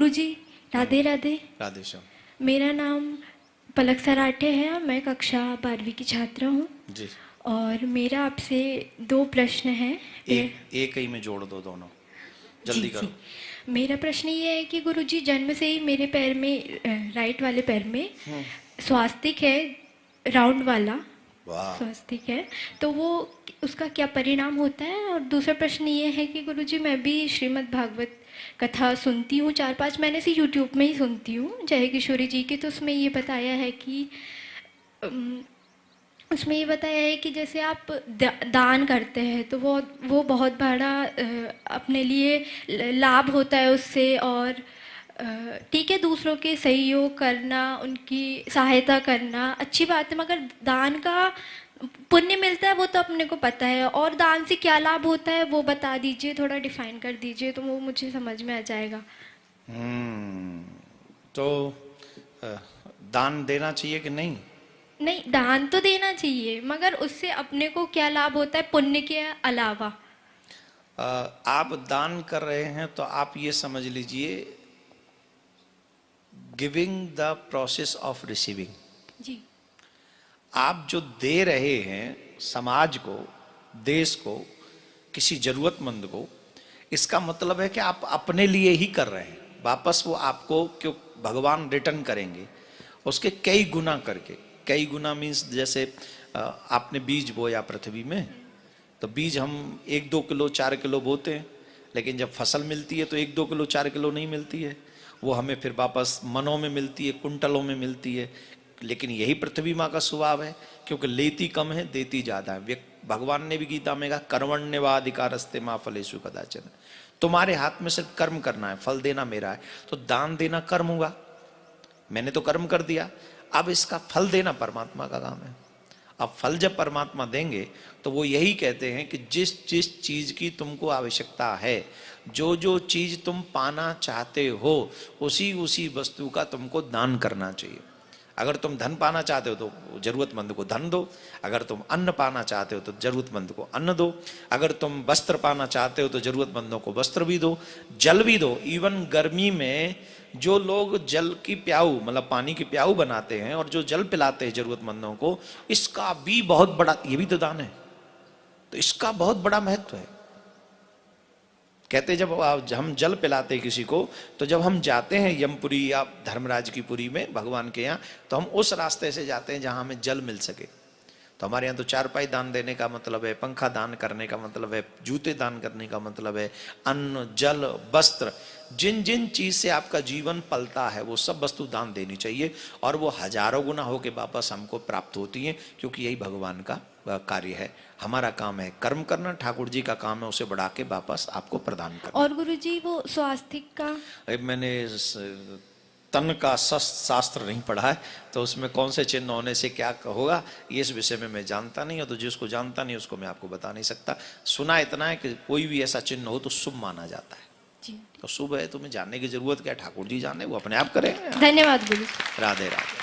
गुरुजी राधे राधे। राधे श्याम। मेरा नाम पलक सराठे है, मैं कक्षा 12वीं की छात्रा हूँ जी। और मेरा आपसे 2 प्रश्न हैं। एक ही में जोड़ दो दोनों, जल्दी जी, करो। जी। मेरा प्रश्न ये है कि गुरुजी जन्म से ही मेरे पैर में, राइट वाले पैर में स्वास्तिक है, राउंड वाला वाह। स्वास्तिक है, तो वो उसका क्या परिणाम होता है? और दूसरा प्रश्न ये है कि गुरुजी मैं भी श्रीमद् भागवत कथा सुनती हूँ, 4-5 महीने से यूट्यूब में ही सुनती हूँ जय किशोरी जी की। तो उसमें ये बताया है कि उसमें ये बताया है कि जैसे आप दान करते हैं तो वो बहुत बड़ा अपने लिए लाभ होता है उससे। और ठीक है, दूसरों के सहयोग करना, उनकी सहायता करना अच्छी बात है, मगर दान का पुण्य मिलता है वो तो अपने को पता है, और दान से क्या लाभ होता है वो बता दीजिए, थोड़ा डिफाइन कर दीजिए तो वो मुझे समझ में आ जाएगा। तो दान देना चाहिए कि नहीं? नहीं, दान तो देना चाहिए, मगर उससे अपने को क्या लाभ होता है पुण्य के अलावा? आप दान कर रहे हैं तो आप ये समझ लीजिए, giving the process of receiving. जी। आप जो दे रहे हैं समाज को, देश को, किसी जरूरतमंद को, इसका मतलब है कि आप अपने लिए ही कर रहे हैं। वापस वो आपको क्यों भगवान रिटर्न करेंगे उसके कई गुना करके। कई गुना मीन्स जैसे आपने बीज बोया पृथ्वी में, तो बीज हम 1-2 किलो 4 किलो बोते हैं, लेकिन जब फसल मिलती है तो 1-2 किलो 4 किलो नहीं मिलती है, वो हमें फिर वापस मनों में मिलती है, कुंटलों में मिलती है। लेकिन यही पृथ्वी माँ का स्वभाव है, क्योंकि लेती कम है देती ज्यादा है। भगवान ने भी गीता में कहा कर्मण्यवाधिकारस्ते माँ फलेषु कदाचन। तुम्हारे हाथ में सिर्फ कर्म करना है, फल देना मेरा है। तो दान देना कर्म हुआ, मैंने तो कर्म कर दिया, अब इसका फल देना परमात्मा का काम है। अब फल जब परमात्मा देंगे तो वो यही कहते हैं कि जिस जिस चीज की तुमको आवश्यकता है, जो जो चीज तुम पाना चाहते हो, उसी उसी वस्तु का तुमको दान करना चाहिए। अगर तुम धन पाना चाहते हो तो जरूरतमंद को धन दो, अगर तुम अन्न पाना चाहते हो तो जरूरतमंद को अन्न दो, अगर तुम वस्त्र पाना चाहते हो तो जरूरतमंदों को वस्त्र भी दो, जल भी दो। इवन गर्मी में जो लोग जल की प्याऊ मतलब पानी की प्याऊ बनाते हैं और जो जल पिलाते हैं जरूरतमंदों को, इसका भी बहुत बड़ा, ये भी तो दान है, तो इसका बहुत बड़ा महत्व है। कहते जब हम जल पिलाते किसी को, तो जब हम जाते हैं यमपुरी या धर्मराज की पुरी में भगवान के यहाँ, तो हम उस रास्ते से जाते हैं जहां हमें जल मिल सके। तो हमारे यहाँ तो चारपाई दान देने का मतलब है, पंखा दान करने का मतलब है, जूते दान करने का मतलब है, अन्न जल वस्त्र, जिन जिन चीज से आपका जीवन पलता है वो सब वस्तु दान देनी चाहिए, और वो हजारों गुना होके वापस हमको प्राप्त होती है, क्योंकि यही भगवान का कार्य है। हमारा काम है कर्म करना, ठाकुर जी का काम है उसे बढ़ा के वापस आपको प्रदान करना। और गुरुजी वो स्वास्तिक का, मैंने तन का शास्त्र नहीं पढ़ा है, तो उसमें कौन से चिन्ह होने से क्या होगा ये इस विषय में मैं जानता नहीं हूँ, तो जिसको जानता नहीं उसको मैं आपको बता नहीं सकता। सुना इतना है कि कोई भी ऐसा चिन्ह हो तो शुभ माना जाता है। जी। तो शुभ है, तुम्हें जानने की जरूरत क्या है, ठाकुर जी जाने, वो अपने आप करें। धन्यवाद गुरु। राधे राधे।